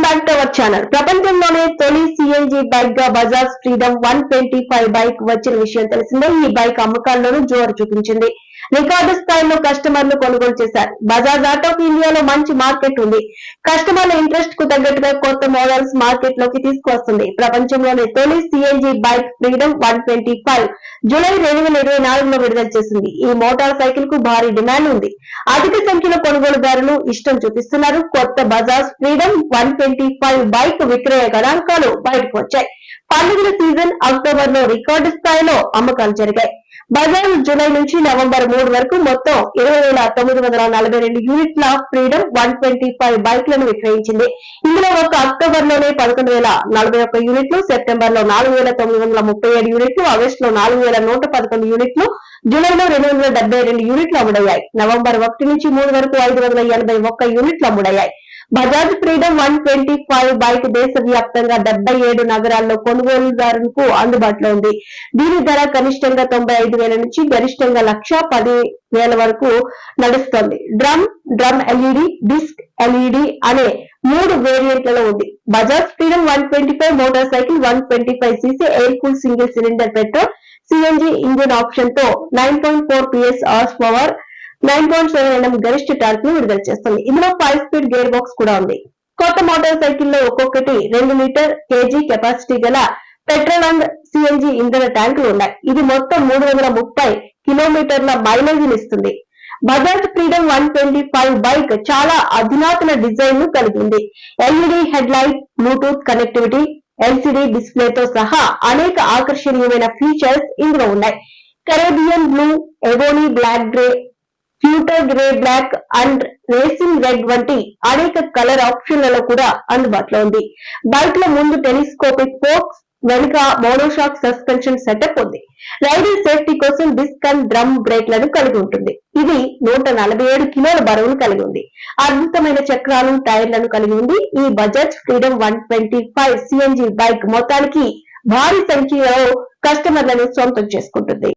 Back to our channel. ప్రపంచంలోనే తొలి CNG bike గా బజాజ్ ఫ్రీడమ్ 125 బైక్ వచ్చిన విషయం తెలిసిందే. ఈ బైక్ అమ్మకాల్లోనూ జోరు చూపించింది. రికార్డు స్థాయిలో కస్టమర్లు కొనుగోలు చేశారు. బజాజ్ ఆటోకు ఇండియాలో మంచి మార్కెట్ ఉంది. కస్టమర్ల ఇంట్రెస్ట్ కు తగ్గట్టుగా కొత్త మోడల్స్ మార్కెట్ లోకి తీసుకువస్తుంది. ప్రపంచంలోనే తొలి సిఎన్జి బైక్ ఫ్రీడమ్ 125 జూలై 2024లో విడుదల చేసింది. ఈ మోటార్ సైకిల్ కు భారీ డిమాండ్ ఉంది. అధిక సంఖ్యలో కొనుగోలుదారులు ఇష్టం చూపిస్తున్నారు. కొత్త బజాజ్ ఫ్రీడమ్ 125 బైక్ విక్రయ గణాంకాలు బయటకు వచ్చాయి. పండుగల సీజన్ అక్టోబర్ లో రికార్డు స్థాయిలో అమ్మకాలు జరిగాయి. బజాజ్ జూలై నుంచి నవంబర్ 3 వరకు మొత్తం 20,942 యూనిట్ల ఫ్రీడమ్ 125 బైక్లను విక్రయించింది. ఇందులో ఒక అక్టోబర్ లోనే 11,041 యూనిట్లు, సెప్టెంబర్ లో 4,937 యూనిట్లు, ఆగస్టు లో 4,111 యూనిట్లు, జూలైలో 272 యూనిట్లు అమ్ముడయ్యాయి. నవంబర్ 1 నుంచి 3 వరకు 581 యూనిట్లు అమ్ముడయ్యాయి. బజాజ్ ఫ్రీడమ్ 125 బైక్ దేశవ్యాప్తంగా 77 నగరాల్లో కొనుగోలుదారులకు అందుబాటులో ఉంది. దీని ధర కనిష్టంగా 95,000 నుంచి గరిష్టంగా 1,10,000 వరకు నడుస్తోంది. డ్రమ్ ఎల్ఈడి, డిస్క్ ఎల్ఈడి అనే 3 వేరియంట్లలో ఉంది. Bajaj freedom 125 motor cycle 125 cc air cool single cylinder petrol CNG engine option తో 9.4 PS హార్స్ పవర్ 9.7 mm గరిష్ట టార్క్ ను విడుదల చేస్తుంది. ఇందులో 5 స్పీడ్ గేర్ బాక్స్ కూడా ఉంది. కొత్త మోటార్ సైకిల్ లో ఒక్కొక్కటి 2 లీటర్ కేజీ కెపాసిటీ గల పెట్రోల్ అండ్ సిఎన్జి ఇంధన ట్యాంకులు ఉన్నాయి. ఇది మొత్తం 330 కిలోమీటర్ల మైలేజ్ ఇస్తుంది. బజాజ్ ఫ్రీడమ్ 125 బైక్ చాలా అధునాతన డిజైన్ ను కలిగి ఉంది. LED head light, Bluetooth connectivity, LCD డిస్ప్లేతో సహా అనేక ఆకర్షణీయమైన ఫీచర్స్ ఇందులో ఉన్నాయి. Caribbean blue, ebony black grey, ఫ్యూటర్ grey black and racing red వంటి అనేక కలర్ ఆప్షన్లలో కూడా అందుబాటులో ఉంది. బైక్ లో ముందు టెలిస్కోపిక్ ఫోక్స్, వెనుక మోనోషాక్ సస్పెన్షన్ సెటప్ ఉంది. రైడర్ సేఫ్టీ కోసం డిస్క్ అండ్ డ్రమ్ బ్రేక్లను కలిగి ఉంటుంది. ఇది 147 కిలోల బరువును కలిగి ఉంది. అద్భుతమైన చక్రాలు, టైర్లను కలిగి ఉంది. ఈ బజాజ్ ఫ్రీడమ్ 125 సిఎన్జి బైక్ మొత్తానికి భారీ సంఖ్యలో కస్టమర్లను సొంతం చేసుకుంటుంది.